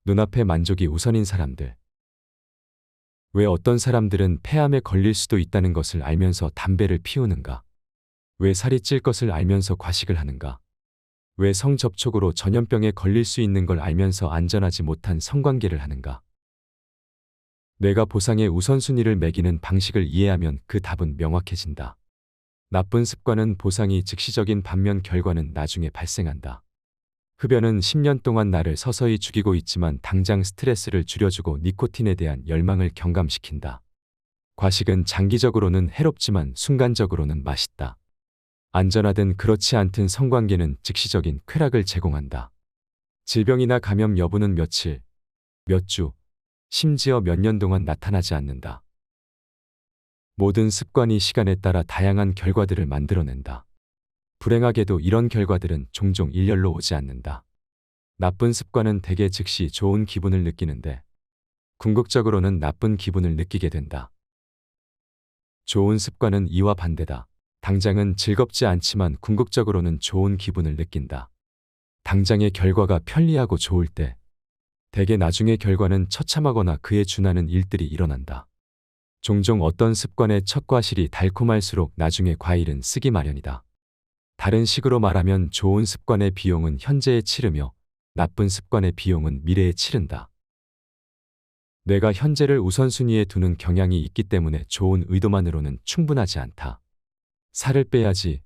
눈앞의 만족이 우선인 사람들. 왜 어떤 사람들은 폐암에 걸릴 수도 있다는 것을 알면서 담배를 피우는가? 왜 살이 찔 것을 알면서 과식을 하는가? 왜 성접촉으로 전염병에 걸릴 수 있는 걸 알면서 안전하지 못한 성관계를 하는가? 내가 보상의 우선순위를 매기는 방식을 이해하면 그 답은 명확해진다. 나쁜 습관은 보상이 즉시적인 반면 결과는 나중에 발생한다. 흡연은 10년 동안 나를 서서히 죽이고 있지만 당장 스트레스를 줄여주고 니코틴에 대한 열망을 경감시킨다. 과식은 장기적으로는 해롭지만 순간적으로는 맛있다. 안전하든 그렇지 않든 성관계는 즉시적인 쾌락을 제공한다. 질병이나 감염 여부는 며칠, 몇 주, 심지어 몇 년 동안 나타나지 않는다. 모든 습관이 시간에 따라 다양한 결과들을 만들어낸다. 불행하게도 이런 결과들은 종종 일렬로 오지 않는다. 나쁜 습관은 대개 즉시 좋은 기분을 느끼는데 궁극적으로는 나쁜 기분을 느끼게 된다. 좋은 습관은 이와 반대다. 당장은 즐겁지 않지만 궁극적으로는 좋은 기분을 느낀다. 당장의 결과가 편리하고 좋을 때 대개 나중의 결과는 처참하거나 그에 준하는 일들이 일어난다. 종종 어떤 습관의 첫 과실이 달콤할수록 나중의 과일은 쓰기 마련이다. 다른 식으로 말하면 좋은 습관의 비용은 현재에 치르며 나쁜 습관의 비용은 미래에 치른다. 내가 현재를 우선순위에 두는 경향이 있기 때문에 좋은 의도만으로는 충분하지 않다. 살을 빼야지,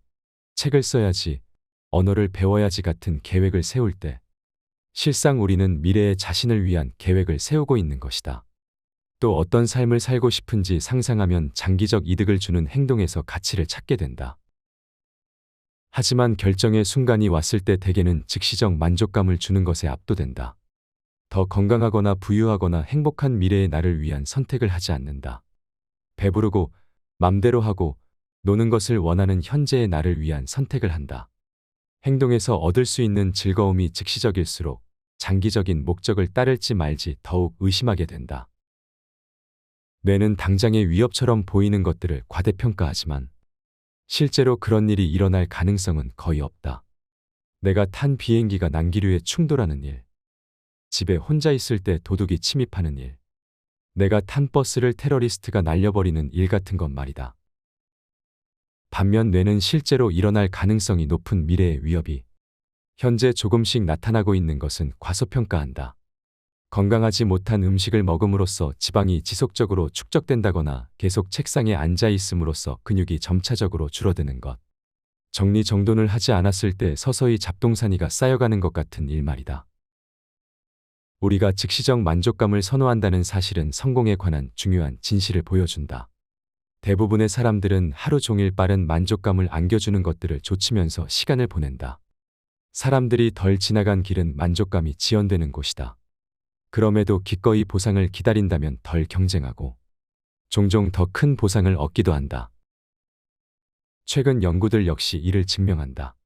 책을 써야지, 언어를 배워야지 같은 계획을 세울 때 실상 우리는 미래의 자신을 위한 계획을 세우고 있는 것이다. 또 어떤 삶을 살고 싶은지 상상하면 장기적 이득을 주는 행동에서 가치를 찾게 된다. 하지만 결정의 순간이 왔을 때 대개는 즉시적 만족감을 주는 것에 압도된다. 더 건강하거나 부유하거나 행복한 미래의 나를 위한 선택을 하지 않는다. 배부르고 맘대로 하고 노는 것을 원하는 현재의 나를 위한 선택을 한다. 행동에서 얻을 수 있는 즐거움이 즉시적일수록 장기적인 목적을 따를지 말지 더욱 의심하게 된다. 뇌는 당장의 위협처럼 보이는 것들을 과대평가하지만 실제로 그런 일이 일어날 가능성은 거의 없다. 내가 탄 비행기가 난기류에 충돌하는 일, 집에 혼자 있을 때 도둑이 침입하는 일, 내가 탄 버스를 테러리스트가 날려버리는 일 같은 것 말이다. 반면 뇌는 실제로 일어날 가능성이 높은 미래의 위협이 현재 조금씩 나타나고 있는 것은 과소평가한다. 건강하지 못한 음식을 먹음으로써 지방이 지속적으로 축적된다거나 계속 책상에 앉아 있음으로써 근육이 점차적으로 줄어드는 것. 정리정돈을 하지 않았을 때 서서히 잡동사니가 쌓여가는 것 같은 일 말이다. 우리가 즉시적 만족감을 선호한다는 사실은 성공에 관한 중요한 진실을 보여준다. 대부분의 사람들은 하루 종일 빠른 만족감을 안겨주는 것들을 좇으면서 시간을 보낸다. 사람들이 덜 지나간 길은 만족감이 지연되는 곳이다. 그럼에도 기꺼이 보상을 기다린다면 덜 경쟁하고 종종 더 큰 보상을 얻기도 한다. 최근 연구들 역시 이를 증명한다.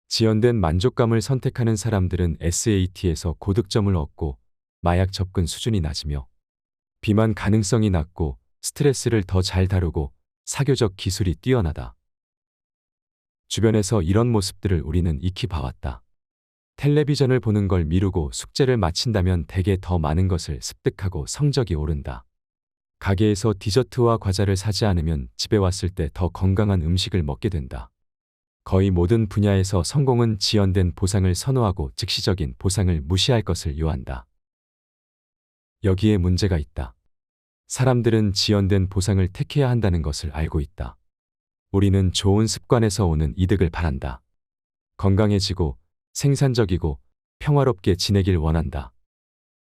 지연된 만족감을 선택하는 사람들은 SAT에서 고득점을 얻고 마약 접근 수준이 낮으며 비만 가능성이 낮고 스트레스를 더 잘 다루고 사교적 기술이 뛰어나다. 주변에서 이런 모습들을 우리는 익히 봐왔다. 텔레비전을 보는 걸 미루고 숙제를 마친다면 대개 더 많은 것을 습득하고 성적이 오른다. 가게에서 디저트와 과자를 사지 않으면 집에 왔을 때 더 건강한 음식을 먹게 된다. 거의 모든 분야에서 성공은 지연된 보상을 선호하고 즉시적인 보상을 무시할 것을 요한다. 여기에 문제가 있다. 사람들은 지연된 보상을 택해야 한다는 것을 알고 있다. 우리는 좋은 습관에서 오는 이득을 바란다. 건강해지고 생산적이고 평화롭게 지내길 원한다.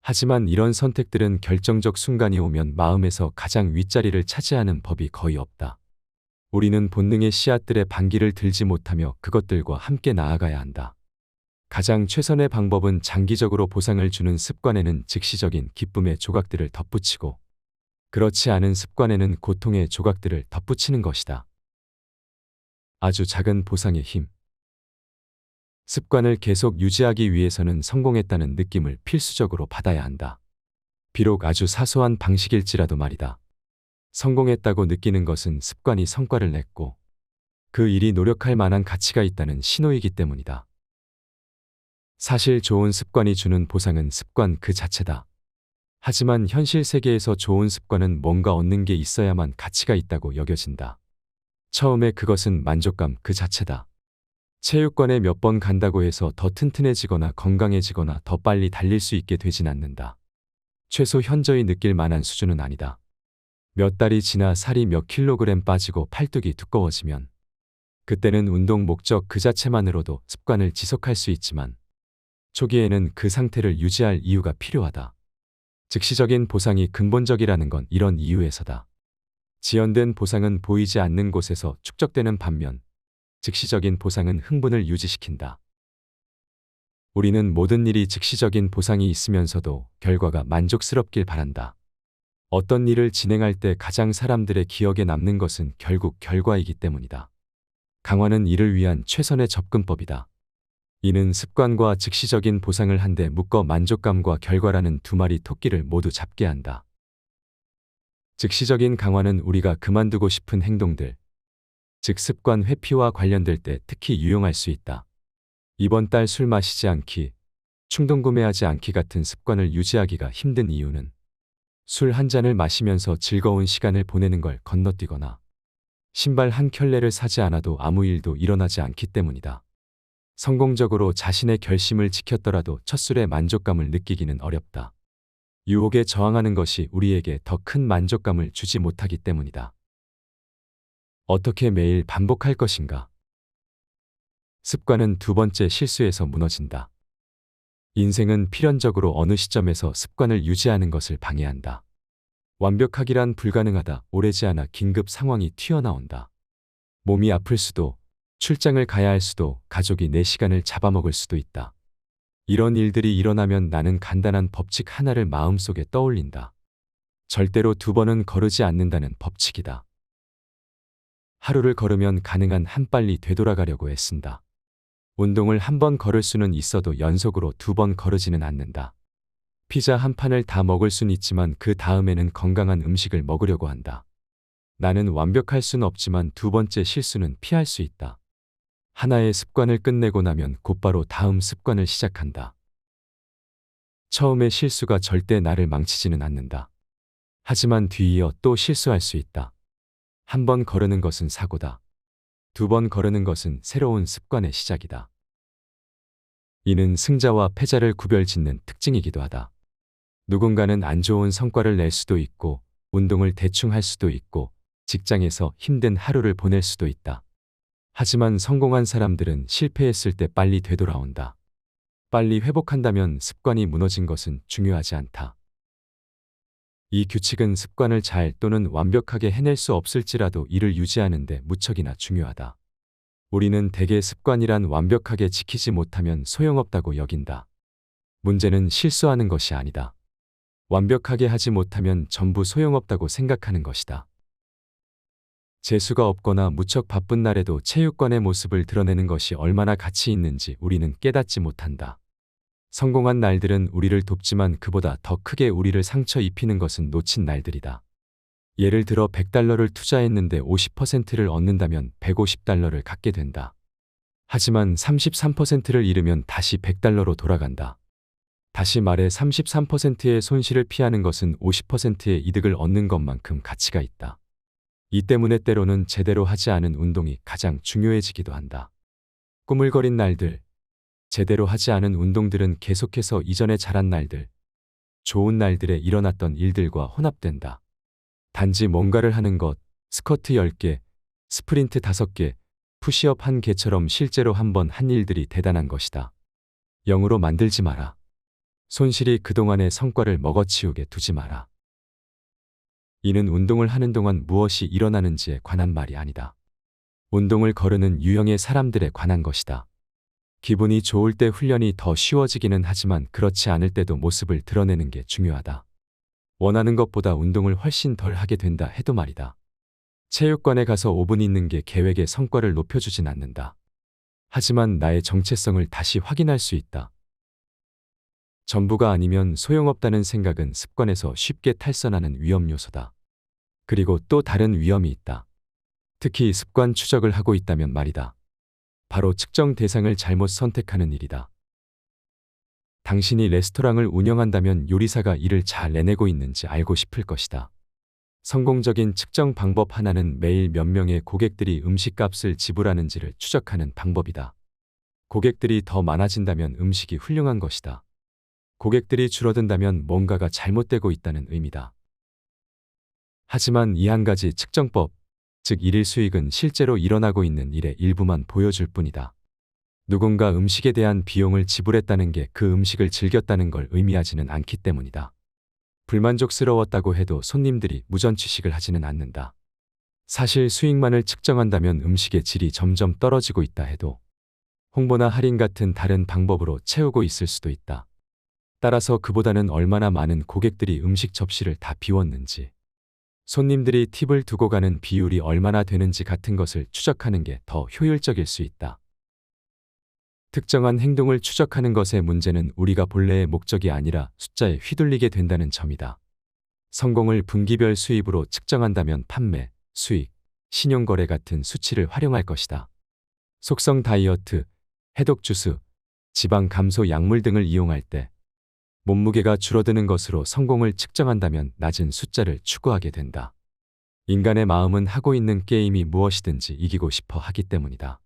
하지만 이런 선택들은 결정적 순간이 오면 마음에서 가장 윗자리를 차지하는 법이 거의 없다. 우리는 본능의 씨앗들의 반기를 들지 못하며 그것들과 함께 나아가야 한다. 가장 최선의 방법은 장기적으로 보상을 주는 습관에는 즉시적인 기쁨의 조각들을 덧붙이고 그렇지 않은 습관에는 고통의 조각들을 덧붙이는 것이다. 아주 작은 보상의 힘. 습관을 계속 유지하기 위해서는 성공했다는 느낌을 필수적으로 받아야 한다. 비록 아주 사소한 방식일지라도 말이다. 성공했다고 느끼는 것은 습관이 성과를 냈고 그 일이 노력할 만한 가치가 있다는 신호이기 때문이다. 사실 좋은 습관이 주는 보상은 습관 그 자체다. 하지만 현실 세계에서 좋은 습관은 뭔가 얻는 게 있어야만 가치가 있다고 여겨진다. 처음에 그것은 만족감 그 자체다. 체육관에 몇 번 간다고 해서 더 튼튼해지거나 건강해지거나 더 빨리 달릴 수 있게 되진 않는다. 최소 현저히 느낄 만한 수준은 아니다. 몇 달이 지나 살이 몇 킬로그램 빠지고 팔뚝이 두꺼워지면 그때는 운동 목적 그 자체만으로도 습관을 지속할 수 있지만 초기에는 그 상태를 유지할 이유가 필요하다. 즉시적인 보상이 근본적이라는 건 이런 이유에서다. 지연된 보상은 보이지 않는 곳에서 축적되는 반면 즉시적인 보상은 흥분을 유지시킨다. 우리는 모든 일이 즉시적인 보상이 있으면서도 결과가 만족스럽길 바란다. 어떤 일을 진행할 때 가장 사람들의 기억에 남는 것은 결국 결과이기 때문이다. 강화는 이를 위한 최선의 접근법이다. 이는 습관과 즉시적인 보상을 한데 묶어 만족감과 결과라는 두 마리 토끼를 모두 잡게 한다. 즉시적인 강화는 우리가 그만두고 싶은 행동들, 즉 습관 회피와 관련될 때 특히 유용할 수 있다. 이번 달 술 마시지 않기, 충동 구매하지 않기 같은 습관을 유지하기가 힘든 이유는 술 한 잔을 마시면서 즐거운 시간을 보내는 걸 건너뛰거나 신발 한 켤레를 사지 않아도 아무 일도 일어나지 않기 때문이다. 성공적으로 자신의 결심을 지켰더라도 첫 술의 만족감을 느끼기는 어렵다. 유혹에 저항하는 것이 우리에게 더 큰 만족감을 주지 못하기 때문이다. 어떻게 매일 반복할 것인가? 습관은 두 번째 실수에서 무너진다. 인생은 필연적으로 어느 시점에서 습관을 유지하는 것을 방해한다. 완벽하기란 불가능하다. 오래지 않아 긴급 상황이 튀어나온다. 몸이 아플 수도, 출장을 가야 할 수도, 가족이 내 시간을 잡아먹을 수도 있다. 이런 일들이 일어나면 나는 간단한 법칙 하나를 마음속에 떠올린다. 절대로 두 번은 거르지 않는다는 법칙이다. 하루를 걸으면 가능한 한 빨리 되돌아가려고 애쓴다. 운동을 한 번 걸을 수는 있어도 연속으로 두 번 거르지는 않는다. 피자 한 판을 다 먹을 순 있지만 그 다음에는 건강한 음식을 먹으려고 한다. 나는 완벽할 순 없지만 두 번째 실수는 피할 수 있다. 하나의 습관을 끝내고 나면 곧바로 다음 습관을 시작한다. 처음의 실수가 절대 나를 망치지는 않는다. 하지만 뒤이어 또 실수할 수 있다. 한 번 거르는 것은 사고다. 두 번 거르는 것은 새로운 습관의 시작이다. 이는 승자와 패자를 구별짓는 특징이기도 하다. 누군가는 안 좋은 성과를 낼 수도 있고, 운동을 대충 할 수도 있고, 직장에서 힘든 하루를 보낼 수도 있다. 하지만 성공한 사람들은 실패했을 때 빨리 되돌아온다. 빨리 회복한다면 습관이 무너진 것은 중요하지 않다. 이 규칙은 습관을 잘 또는 완벽하게 해낼 수 없을지라도 이를 유지하는 데 무척이나 중요하다. 우리는 대개 습관이란 완벽하게 지키지 못하면 소용없다고 여긴다. 문제는 실수하는 것이 아니다. 완벽하게 하지 못하면 전부 소용없다고 생각하는 것이다. 재수가 없거나 무척 바쁜 날에도 체육관의 모습을 드러내는 것이 얼마나 가치 있는지 우리는 깨닫지 못한다. 성공한 날들은 우리를 돕지만 그보다 더 크게 우리를 상처 입히는 것은 놓친 날들이다. 예를 들어 100달러를 투자했는데 50%를 얻는다면 150달러를 갖게 된다. 하지만 33%를 잃으면 다시 100달러로 돌아간다. 다시 말해 33%의 손실을 피하는 것은 50%의 이득을 얻는 것만큼 가치가 있다. 이 때문에 때로는 제대로 하지 않은 운동이 가장 중요해지기도 한다. 꾸물거린 날들, 제대로 하지 않은 운동들은 계속해서 이전에 잘한 날들, 좋은 날들에 일어났던 일들과 혼합된다. 단지 뭔가를 하는 것, 스쿼트 10개, 스프린트 5개, 푸시업 1개처럼 실제로 한번 한 일들이 대단한 것이다. 0으로 만들지 마라. 손실이 그동안의 성과를 먹어치우게 두지 마라. 이는 운동을 하는 동안 무엇이 일어나는지에 관한 말이 아니다. 운동을 거르는 유형의 사람들에 관한 것이다. 기분이 좋을 때 훈련이 더 쉬워지기는 하지만 그렇지 않을 때도 모습을 드러내는 게 중요하다. 원하는 것보다 운동을 훨씬 덜 하게 된다 해도 말이다. 체육관에 가서 5분 있는 게 계획의 성과를 높여주진 않는다. 하지만 나의 정체성을 다시 확인할 수 있다. 전부가 아니면 소용없다는 생각은 습관에서 쉽게 탈선하는 위험 요소다. 그리고 또 다른 위험이 있다. 특히 습관 추적을 하고 있다면 말이다. 바로 측정 대상을 잘못 선택하는 일이다. 당신이 레스토랑을 운영한다면 요리사가 일을 잘 해내고 있는지 알고 싶을 것이다. 성공적인 측정 방법 하나는 매일 몇 명의 고객들이 음식값을 지불하는지를 추적하는 방법이다. 고객들이 더 많아진다면 음식이 훌륭한 것이다. 고객들이 줄어든다면 뭔가가 잘못되고 있다는 의미다. 하지만 이 한 가지 측정법, 즉 일일 수익은 실제로 일어나고 있는 일의 일부만 보여줄 뿐이다. 누군가 음식에 대한 비용을 지불했다는 게 그 음식을 즐겼다는 걸 의미하지는 않기 때문이다. 불만족스러웠다고 해도 손님들이 무전 취식을 하지는 않는다. 사실 수익만을 측정한다면 음식의 질이 점점 떨어지고 있다 해도 홍보나 할인 같은 다른 방법으로 채우고 있을 수도 있다. 따라서 그보다는 얼마나 많은 고객들이 음식 접시를 다 비웠는지, 손님들이 팁을 두고 가는 비율이 얼마나 되는지 같은 것을 추적하는 게 더 효율적일 수 있다. 특정한 행동을 추적하는 것의 문제는 우리가 본래의 목적이 아니라 숫자에 휘둘리게 된다는 점이다. 성공을 분기별 수입으로 측정한다면 판매, 수익, 신용거래 같은 수치를 활용할 것이다. 속성 다이어트, 해독 주스, 지방 감소 약물 등을 이용할 때 몸무게가 줄어드는 것으로 성공을 측정한다면 낮은 숫자를 추구하게 된다. 인간의 마음은 하고 있는 게임이 무엇이든지 이기고 싶어 하기 때문이다.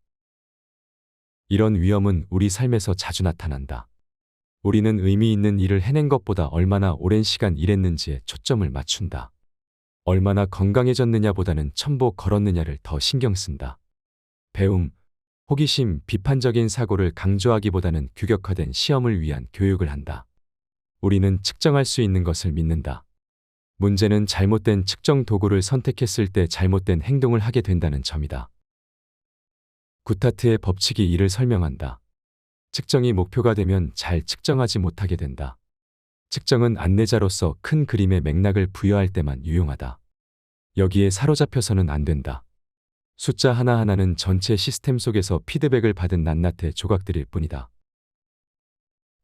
이런 위험은 우리 삶에서 자주 나타난다. 우리는 의미 있는 일을 해낸 것보다 얼마나 오랜 시간 일했는지에 초점을 맞춘다. 얼마나 건강해졌느냐보다는 첨보 걸었느냐를 더 신경 쓴다. 배움, 호기심, 비판적인 사고를 강조하기보다는 규격화된 시험을 위한 교육을 한다. 우리는 측정할 수 있는 것을 믿는다. 문제는 잘못된 측정 도구를 선택했을 때 잘못된 행동을 하게 된다는 점이다. 구타트의 법칙이 이를 설명한다. 측정이 목표가 되면 잘 측정하지 못하게 된다. 측정은 안내자로서 큰 그림의 맥락을 부여할 때만 유용하다. 여기에 사로잡혀서는 안 된다. 숫자 하나하나는 전체 시스템 속에서 피드백을 받은 낱낱의 조각들일 뿐이다.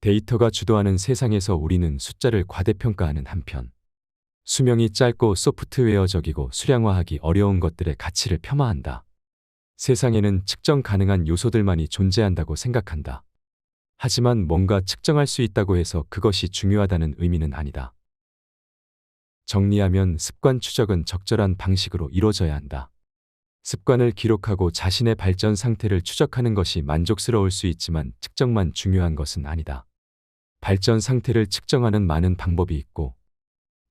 데이터가 주도하는 세상에서 우리는 숫자를 과대평가하는 한편, 수명이 짧고 소프트웨어적이고 수량화하기 어려운 것들의 가치를 폄하한다. 세상에는 측정 가능한 요소들만이 존재한다고 생각한다. 하지만 뭔가 측정할 수 있다고 해서 그것이 중요하다는 의미는 아니다. 정리하면 습관 추적은 적절한 방식으로 이루어져야 한다. 습관을 기록하고 자신의 발전 상태를 추적하는 것이 만족스러울 수 있지만 측정만 중요한 것은 아니다. 발전 상태를 측정하는 많은 방법이 있고,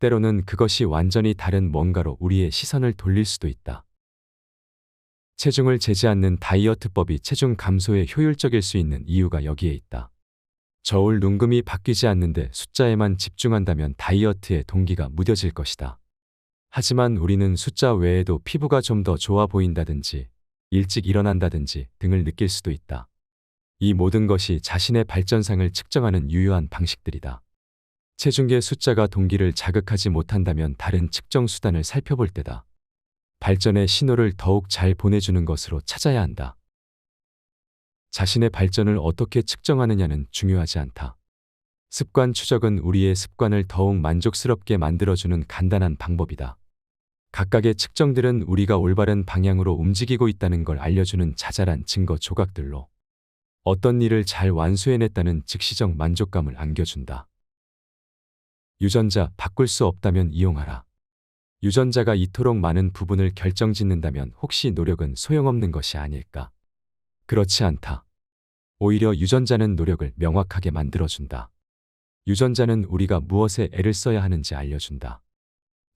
때로는 그것이 완전히 다른 뭔가로 우리의 시선을 돌릴 수도 있다. 체중을 재지 않는 다이어트법이 체중 감소에 효율적일 수 있는 이유가 여기에 있다. 저울 눈금이 바뀌지 않는데 숫자에만 집중한다면 다이어트의 동기가 무뎌질 것이다. 하지만 우리는 숫자 외에도 피부가 좀 더 좋아 보인다든지, 일찍 일어난다든지 등을 느낄 수도 있다. 이 모든 것이 자신의 발전상을 측정하는 유효한 방식들이다. 체중계 숫자가 동기를 자극하지 못한다면 다른 측정 수단을 살펴볼 때다. 발전의 신호를 더욱 잘 보내주는 것으로 찾아야 한다. 자신의 발전을 어떻게 측정하느냐는 중요하지 않다. 습관 추적은 우리의 습관을 더욱 만족스럽게 만들어주는 간단한 방법이다. 각각의 측정들은 우리가 올바른 방향으로 움직이고 있다는 걸 알려주는 자잘한 증거 조각들로 어떤 일을 잘 완수해냈다는 즉시적 만족감을 안겨준다. 유전자 바꿀 수 없다면 이용하라. 유전자가 이토록 많은 부분을 결정짓는다면 혹시 노력은 소용없는 것이 아닐까? 그렇지 않다. 오히려 유전자는 노력을 명확하게 만들어준다. 유전자는 우리가 무엇에 애를 써야 하는지 알려준다.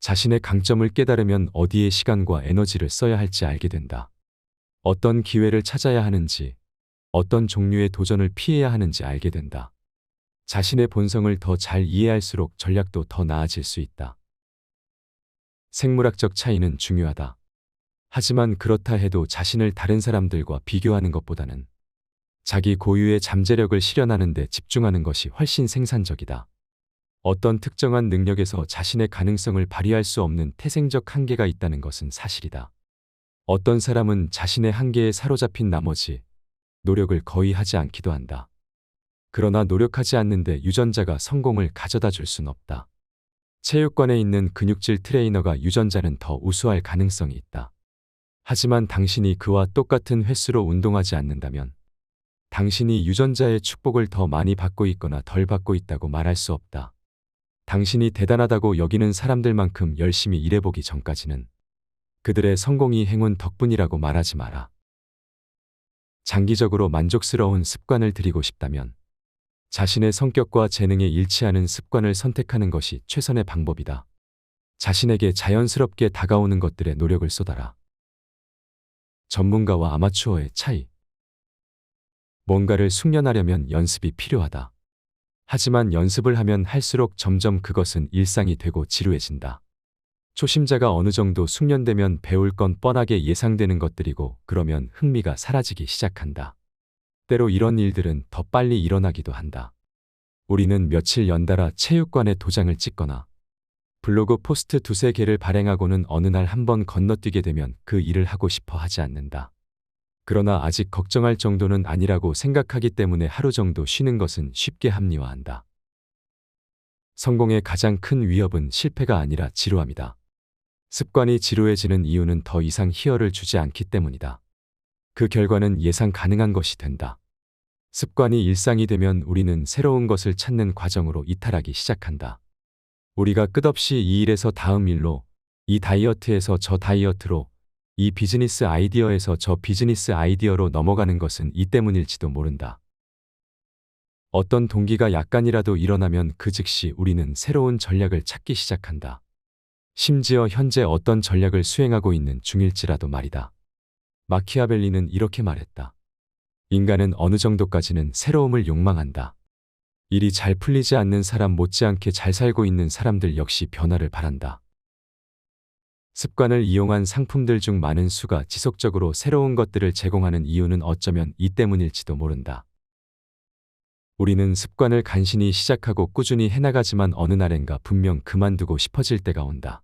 자신의 강점을 깨달으면 어디에 시간과 에너지를 써야 할지 알게 된다. 어떤 기회를 찾아야 하는지, 어떤 종류의 도전을 피해야 하는지 알게 된다. 자신의 본성을 더 잘 이해할수록 전략도 더 나아질 수 있다. 생물학적 차이는 중요하다. 하지만 그렇다 해도 자신을 다른 사람들과 비교하는 것보다는 자기 고유의 잠재력을 실현하는 데 집중하는 것이 훨씬 생산적이다. 어떤 특정한 능력에서 자신의 가능성을 발휘할 수 없는 태생적 한계가 있다는 것은 사실이다. 어떤 사람은 자신의 한계에 사로잡힌 나머지 노력을 거의 하지 않기도 한다. 그러나 노력하지 않는데 유전자가 성공을 가져다 줄 순 없다. 체육관에 있는 근육질 트레이너가 유전자는 더 우수할 가능성이 있다. 하지만 당신이 그와 똑같은 횟수로 운동하지 않는다면 당신이 유전자의 축복을 더 많이 받고 있거나 덜 받고 있다고 말할 수 없다. 당신이 대단하다고 여기는 사람들만큼 열심히 일해보기 전까지는 그들의 성공이 행운 덕분이라고 말하지 마라. 장기적으로 만족스러운 습관을 들이고 싶다면 자신의 성격과 재능에 일치하는 습관을 선택하는 것이 최선의 방법이다. 자신에게 자연스럽게 다가오는 것들에 노력을 쏟아라. 전문가와 아마추어의 차이. 뭔가를 숙련하려면 연습이 필요하다. 하지만 연습을 하면 할수록 점점 그것은 일상이 되고 지루해진다. 초심자가 어느 정도 숙련되면 배울 건 뻔하게 예상되는 것들이고 그러면 흥미가 사라지기 시작한다. 때로 이런 일들은 더 빨리 일어나기도 한다. 우리는 며칠 연달아 체육관에 도장을 찍거나 블로그 포스트 두세 개를 발행하고는 어느 날 한번 건너뛰게 되면 그 일을 하고 싶어 하지 않는다. 그러나 아직 걱정할 정도는 아니라고 생각하기 때문에 하루 정도 쉬는 것은 쉽게 합리화한다. 성공의 가장 큰 위협은 실패가 아니라 지루함이다. 습관이 지루해지는 이유는 더 이상 희열을 주지 않기 때문이다. 그 결과는 예상 가능한 것이 된다. 습관이 일상이 되면 우리는 새로운 것을 찾는 과정으로 이탈하기 시작한다. 우리가 끝없이 이 일에서 다음 일로, 이 다이어트에서 저 다이어트로, 이 비즈니스 아이디어에서 저 비즈니스 아이디어로 넘어가는 것은 이 때문일지도 모른다. 어떤 동기가 약간이라도 일어나면 그 즉시 우리는 새로운 전략을 찾기 시작한다. 심지어 현재 어떤 전략을 수행하고 있는 중일지라도 말이다. 마키아벨리는 이렇게 말했다. 인간은 어느 정도까지는 새로움을 욕망한다. 일이 잘 풀리지 않는 사람 못지않게 잘 살고 있는 사람들 역시 변화를 바란다. 습관을 이용한 상품들 중 많은 수가 지속적으로 새로운 것들을 제공하는 이유는 어쩌면 이 때문일지도 모른다. 우리는 습관을 간신히 시작하고 꾸준히 해나가지만 어느 날엔가 분명 그만두고 싶어질 때가 온다.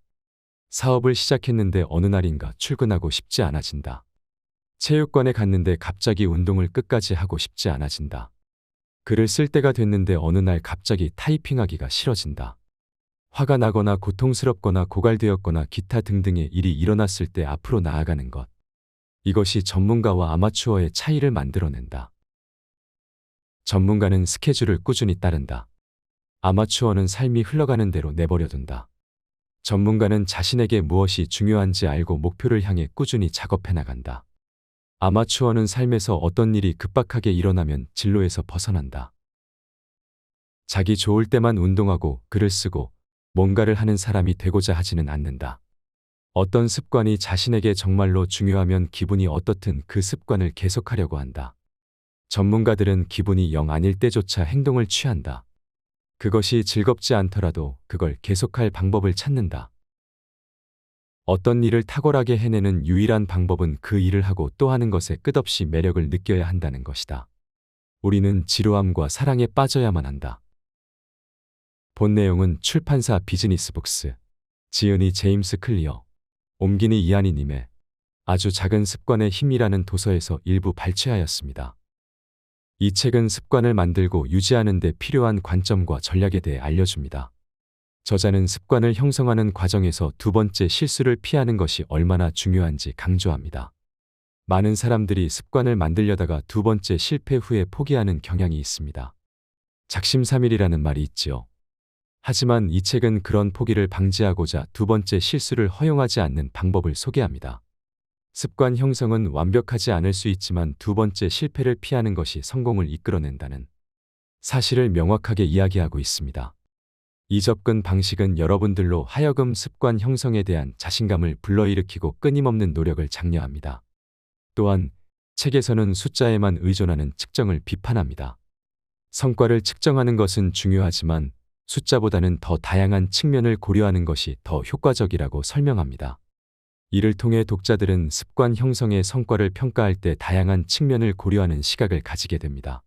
사업을 시작했는데 어느 날인가 출근하고 싶지 않아진다. 체육관에 갔는데 갑자기 운동을 끝까지 하고 싶지 않아진다. 글을 쓸 때가 됐는데 어느 날 갑자기 타이핑하기가 싫어진다. 화가 나거나 고통스럽거나 고갈되었거나 기타 등등의 일이 일어났을 때 앞으로 나아가는 것. 이것이 전문가와 아마추어의 차이를 만들어낸다. 전문가는 스케줄을 꾸준히 따른다. 아마추어는 삶이 흘러가는 대로 내버려둔다. 전문가는 자신에게 무엇이 중요한지 알고 목표를 향해 꾸준히 작업해 나간다. 아마추어는 삶에서 어떤 일이 급박하게 일어나면 진로에서 벗어난다. 자기 좋을 때만 운동하고 글을 쓰고 뭔가를 하는 사람이 되고자 하지는 않는다. 어떤 습관이 자신에게 정말로 중요하면 기분이 어떻든 그 습관을 계속하려고 한다. 전문가들은 기분이 영 아닐 때조차 행동을 취한다. 그것이 즐겁지 않더라도 그걸 계속할 방법을 찾는다. 어떤 일을 탁월하게 해내는 유일한 방법은 그 일을 하고 또 하는 것에 끝없이 매력을 느껴야 한다는 것이다. 우리는 지루함과 사랑에 빠져야만 한다. 본 내용은 출판사 비즈니스북스, 지은이 제임스 클리어, 옮기니 이한희님의 아주 작은 습관의 힘이라는 도서에서 일부 발췌하였습니다. 이 책은 습관을 만들고 유지하는 데 필요한 관점과 전략에 대해 알려줍니다. 저자는 습관을 형성하는 과정에서 두 번째 실수를 피하는 것이 얼마나 중요한지 강조합니다. 많은 사람들이 습관을 만들려다가 두 번째 실패 후에 포기하는 경향이 있습니다. 작심삼일이라는 말이 있지요. 하지만 이 책은 그런 포기를 방지하고자 두 번째 실수를 허용하지 않는 방법을 소개합니다. 습관 형성은 완벽하지 않을 수 있지만 두 번째 실패를 피하는 것이 성공을 이끌어낸다는 사실을 명확하게 이야기하고 있습니다. 이 접근 방식은 여러분들로 하여금 습관 형성에 대한 자신감을 불러일으키고 끊임없는 노력을 장려합니다. 또한 책에서는 숫자에만 의존하는 측정을 비판합니다. 성과를 측정하는 것은 중요하지만 숫자보다는 더 다양한 측면을 고려하는 것이 더 효과적이라고 설명합니다. 이를 통해 독자들은 습관 형성의 성과를 평가할 때 다양한 측면을 고려하는 시각을 가지게 됩니다.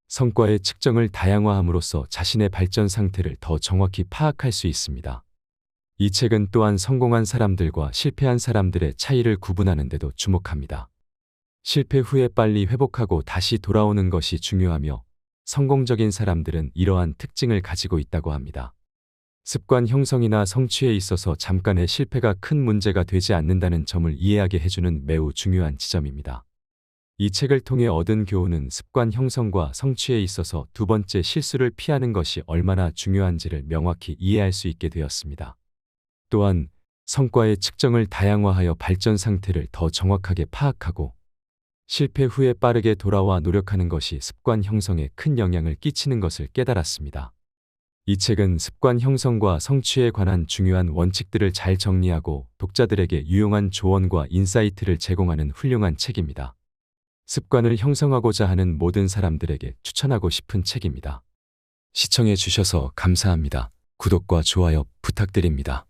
성과의 측정을 다양화함으로써 자신의 발전 상태를 더 정확히 파악할 수 있습니다. 이 책은 또한 성공한 사람들과 실패한 사람들의 차이를 구분하는 데도 주목합니다. 실패 후에 빨리 회복하고 다시 돌아오는 것이 중요하며 성공적인 사람들은 이러한 특징을 가지고 있다고 합니다. 습관 형성이나 성취에 있어서 잠깐의 실패가 큰 문제가 되지 않는다는 점을 이해하게 해주는 매우 중요한 지점입니다. 이 책을 통해 얻은 교훈은 습관 형성과 성취에 있어서 두 번째 실수를 피하는 것이 얼마나 중요한지를 명확히 이해할 수 있게 되었습니다. 또한 성과의 측정을 다양화하여 발전 상태를 더 정확하게 파악하고 실패 후에 빠르게 돌아와 노력하는 것이 습관 형성에 큰 영향을 끼치는 것을 깨달았습니다. 이 책은 습관 형성과 성취에 관한 중요한 원칙들을 잘 정리하고 독자들에게 유용한 조언과 인사이트를 제공하는 훌륭한 책입니다. 습관을 형성하고자 하는 모든 사람들에게 추천하고 싶은 책입니다. 시청해 주셔서 감사합니다. 구독과 좋아요 부탁드립니다.